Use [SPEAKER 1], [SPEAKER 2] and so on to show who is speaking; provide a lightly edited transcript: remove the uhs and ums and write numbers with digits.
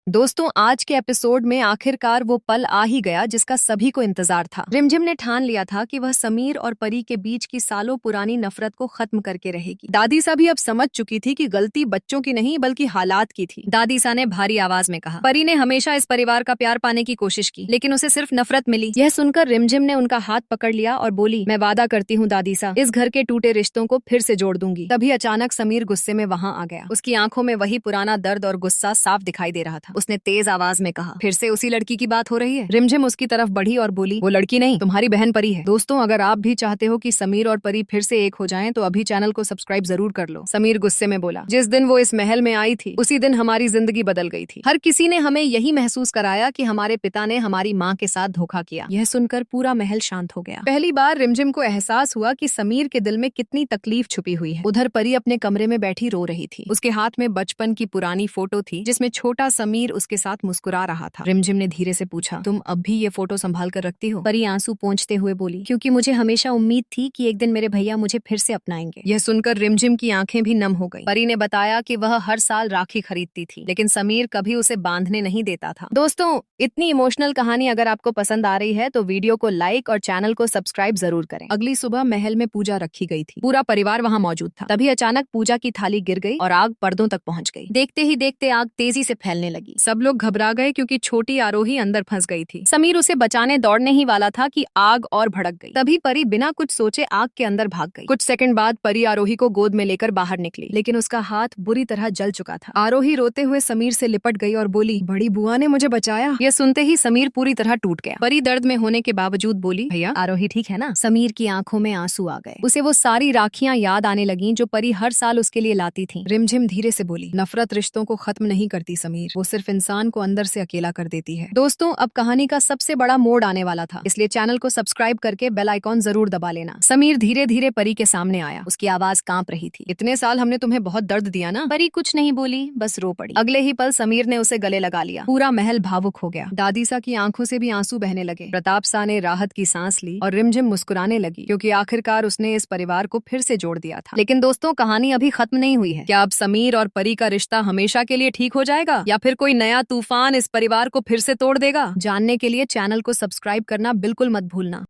[SPEAKER 1] दोस्तों, आज के एपिसोड में आखिरकार वो पल आ ही गया जिसका सभी को इंतजार था। रिमझिम ने ठान लिया था कि वह समीर और परी के बीच की सालों पुरानी नफरत को खत्म करके रहेगी। दादी सा भी अब समझ चुकी थी कि गलती बच्चों की नहीं बल्कि हालात की थी। दादी सा ने भारी आवाज में कहा, परी ने हमेशा इस परिवार का प्यार पाने की कोशिश की, लेकिन उसे सिर्फ नफरत मिली। यह सुनकर रिमझिम ने उनका हाथ पकड़ लिया और बोली, मैं वादा करती हूँ दादी सा, इस घर के टूटे रिश्तों को फिर से जोड़ दूंगी। तभी अचानक समीर गुस्से में वहाँ आ गया। उसकी आंखों में वही पुराना दर्द और गुस्सा साफ दिखाई दे रहा था। उसने तेज आवाज में कहा, फिर से उसी लड़की की बात हो रही है। रिमझिम उसकी तरफ बढ़ी और बोली, वो लड़की नहीं, तुम्हारी बहन परी है। दोस्तों, अगर आप भी चाहते हो कि समीर और परी फिर से एक हो जाएं, तो अभी चैनल को सब्सक्राइब जरूर कर लो। समीर गुस्से में बोला, जिस दिन वो इस महल में आई थी उसी दिन हमारी जिंदगी बदल गई थी। हर किसी ने हमें यही महसूस कराया कि हमारे पिता ने हमारी माँ के साथ धोखा किया। यह सुनकर पूरा महल शांत हो गया। पहली बार रिमझिम को एहसास हुआ कि समीर के दिल में कितनी तकलीफ छुपी हुई है। उधर परी अपने कमरे में बैठी रो रही थी। उसके हाथ में बचपन की पुरानी फोटो थी जिसमें छोटा समीर उसके साथ मुस्कुरा रहा था। रिमझिम ने धीरे से पूछा, तुम अब भी ये फोटो संभाल कर रखती हो? परी आंसू पोंछते हुए बोली, क्योंकि मुझे हमेशा उम्मीद थी कि एक दिन मेरे भैया मुझे फिर से अपनाएंगे। यह सुनकर रिमझिम की आंखें भी नम हो गई। परी ने बताया कि वह हर साल राखी खरीदती थी, लेकिन समीर कभी उसे बांधने नहीं देता था। दोस्तों, इतनी इमोशनल कहानी अगर आपको पसंद आ रही है तो वीडियो को लाइक और चैनल को सब्सक्राइब जरूर करें। अगली सुबह महल में पूजा रखी गई थी। पूरा परिवार वहाँ मौजूद था। तभी अचानक पूजा की थाली गिर गई और आग पर्दों तक पहुँच गई। देखते ही देखते आग तेजी से फैलने लगी। सब लोग घबरा गए क्योंकि छोटी आरोही अंदर फंस गई थी। समीर उसे बचाने दौड़ने ही वाला था कि आग और भड़क गई। तभी परी बिना कुछ सोचे आग के अंदर भाग गई। कुछ सेकंड बाद परी आरोही को गोद में लेकर बाहर निकली, लेकिन उसका हाथ बुरी तरह जल चुका था। आरोही रोते हुए समीर से लिपट गई और बोली, बड़ी बुआ ने मुझे बचाया। यह सुनते ही समीर पूरी तरह टूट गया। परी दर्द में होने के बावजूद बोली, भैया आरोही ठीक है ना? समीर की आंखों में आंसू आ गए। उसे वो सारी राखियां याद आने लगी जो परी हर साल उसके लिए लाती थी। रिमझिम धीरे से बोली, नफरत रिश्तों को खत्म नहीं करती समीर, वो सिर्फ इंसान को अंदर से अकेला कर देती है। दोस्तों, अब कहानी का सबसे बड़ा मोड़ आने वाला था, इसलिए चैनल को सब्सक्राइब करके बेल आइकॉन जरूर दबा लेना। समीर धीरे धीरे परी के सामने आया। उसकी आवाज कांप रही थी, इतने साल हमने तुम्हें बहुत दर्द दिया ना? परी कुछ नहीं बोली, बस रो पड़ी। अगले ही पल समीर ने उसे गले लगा लिया। पूरा महल भावुक हो गया। दादी सा की आंखों से भी आंसू बहने लगे। प्रताप सा ने राहत की सांस ली और रिमझिम मुस्कुराने लगी, क्योंकि आखिरकार उसने इस परिवार को फिर से जोड़ दिया था। लेकिन दोस्तों, कहानी अभी खत्म नहीं हुई है। क्या अब समीर और परी का रिश्ता हमेशा के लिए ठीक हो जाएगा, या फिर कोई नया तूफान इस परिवार को फिर से तोड़ देगा? जानने के लिए चैनल को सब्सक्राइब करना बिल्कुल मत भूलना।